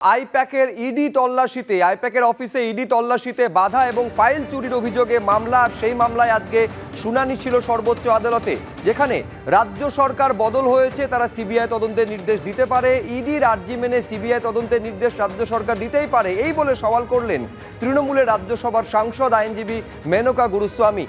আইপ্যাকের আইপ্যাকের অফিসে ইডি তল্লাশিতে বাধা এবং ফাইল চুরির অভিযোগে মামলা। আর সেই মামলায় আজকে শুনানি ছিল সর্বোচ্চ আদালতে, যেখানে রাজ্য সরকার বদল হয়েছে, তারা সিবিআই তদন্তের নির্দেশ দিতে পারে। ইডির আর্জি মেনে সিবিআই তদন্তের নির্দেশ রাজ্য সরকার দিতেই পারে, এই বলে সওয়াল করলেন তৃণমূলের রাজ্যসভার সাংসদ আইনজীবী মেনকা গুরুস্বামী।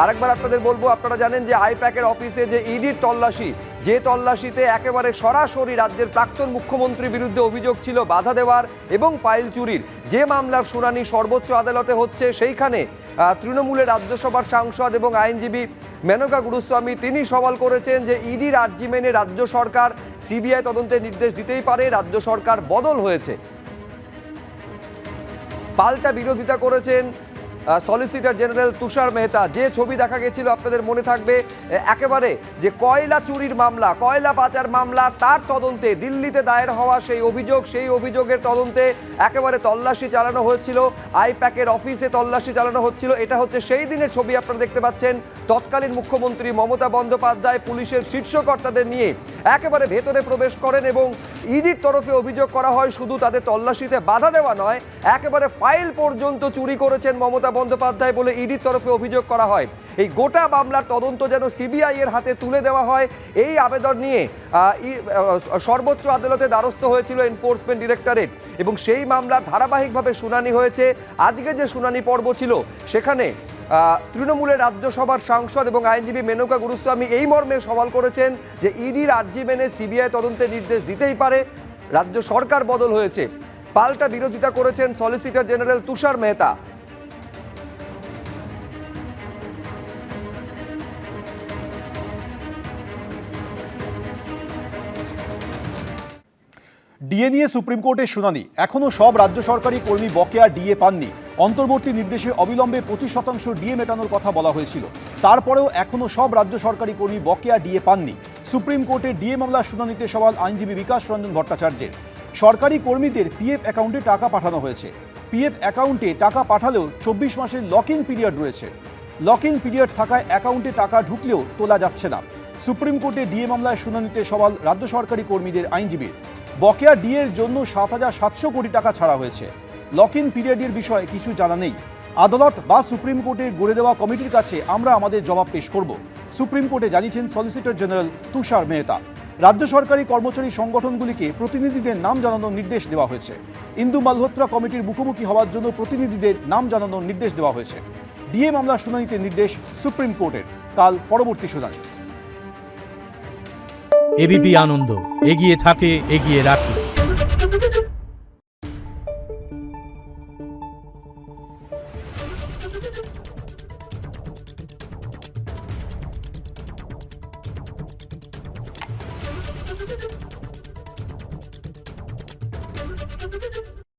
আরেকবার আপনাদের বলবো, আপনারা জানেন যে আইপ্যাকের অফিসে যে ইডির তল্লাশি, যে তল্লাশিতে একেবারে সরাসরি রাজ্যের প্রাক্তন মুখ্যমন্ত্রীর বিরুদ্ধে অভিযোগ ছিল বাধা দেওয়ার এবং ফাইল চুরির, যে মামলার শুনানি সর্বোচ্চ আদালতে হচ্ছে, সেইখানে তৃণমূলের রাজ্যসভার সাংসদ এবং আইনজীবী মেনকা গুরুস্বামী তিনি সওয়াল করেছেন যে ইডির আর্জি মেনে রাজ্য সরকার সিবিআই তদন্তের নির্দেশ দিতেই পারে, রাজ্য সরকার বদল হয়েছে। পাল্টা বিরোধিতা করেছেন সলিসিটর জেনারেল তুষার মেহতা। যে ছবি দেখা গেছিল আপনাদের মনে থাকবে, একেবারে যে কয়লা চুরির মামলা, কয়লা পাচার মামলা, তার তদন্তে দিল্লিতে দায়ের হওয়া সেই অভিযোগের তদন্তে একেবারে তল্লাশি চালানো হয়েছিল, আইপ্যাকের অফিসে তল্লাশি চালানো হচ্ছিল। এটা হচ্ছে সেই দিনের ছবি আপনারা দেখতে পাচ্ছেন। তৎকালীন মুখ্যমন্ত্রী মমতা বন্দ্যোপাধ্যায় পুলিশের শীর্ষ কর্তাদের নিয়ে একেবারে ভেতরে প্রবেশ করেন এবং ইডির তরফে অভিযোগ করা হয় শুধু তাদের তল্লাশিতে বাধা দেওয়া নয়, একেবারে ফাইল পর্যন্ত চুরি করেছেন মমতা বন্দ্যোপাধ্যায় বলে ইডির তরফে অভিযোগ করা হয়। এই গোটা মামলার তদন্ত যেন সিবিআই এর হাতে তুলে দেওয়া হয়, এই আবেদন নিয়ে সর্বোচ্চ আদালতে দ্বারস্থ হয়েছিল এনফোর্সমেন্ট ডিরেক্টরেট এবং সেই মামলার ধারাবাহিকভাবে শুনানি হয়েছে। আজকে যে শুনানি পর্ব ছিল, সেখানে তৃণমূলের রাজ্যসভার সাংসদ এবং আইনজীবী মেনকা গুরুস্বামী এই মর্মে সওয়াল করেছেন যে ইডির আর্জি মেনে সিবিআই তদন্তের নির্দেশ দিতেই পারে, রাজ্য সরকার বদল হয়েছে। পাল্টা বিরোধিতা করেছেন সলিসিটর জেনারেল তুষার মেহতা। ডিএ নিয়ে সুপ্রিম কোর্টের শুনানি। এখনো সব রাজ্য সরকারি কর্মী বকেয়া ডিএ পাননি। অন্তর্বর্তী নির্দেশে অবিলম্বে 25% ডিএ মেটানোর কথা বলা হয়েছিল, তারপরেও এখনো সব রাজ্য সরকারি কর্মী বকেয়া ডিএ পাননি। সুপ্রিম কোর্টের ডিএ মামলার শুনানিতে সওয়াল আইনজীবী বিকাশ রঞ্জন ভট্টাচার্যের। সরকারি কর্মীদের পিএফ অ্যাকাউন্টে টাকা পাঠানো হয়েছে। পিএফ অ্যাকাউন্টে টাকা পাঠালেও 24 মাসের লক ইন পিরিয়ড রয়েছে। লক ইন পিরিয়ড থাকায় অ্যাকাউন্টে টাকা ঢুকলেও তোলা যাচ্ছে না। সুপ্রিম কোর্টে ডিএ মামলায় শুনানিতে সওয়াল রাজ্য সরকারি কর্মীদের আইনজীবীর। বকেয়া ডিএর জন্য 7,700 কোটি টাকা ছাড়া হয়েছে। লক ইন পিরিয়ডের বিষয়ে কিছু জানা নেই। আদালত বা সুপ্রিম কোর্টের গড়ে দেওয়া কমিটির কাছে আমরা আমাদের জবাব পেশ করব, সুপ্রিম কোর্টে জানিয়েছেন সলিসিটর জেনারেল তুষার মেহতা। রাজ্য সরকারি কর্মচারী সংগঠনগুলিকে প্রতিনিধিদের নাম জানানোর নির্দেশ দেওয়া হয়েছে। ইন্দু মালহোত্রা কমিটির মুখোমুখি হওয়ার জন্য প্রতিনিধিদের নাম জানানোর নির্দেশ দেওয়া হয়েছে। ডিএ মামলার শুনানিতে নির্দেশ সুপ্রিম কোর্টের, কাল পরবর্তী শুনানি। এবিপি আনন্দ, এগিয়ে থাকে, এগিয়ে রাখে।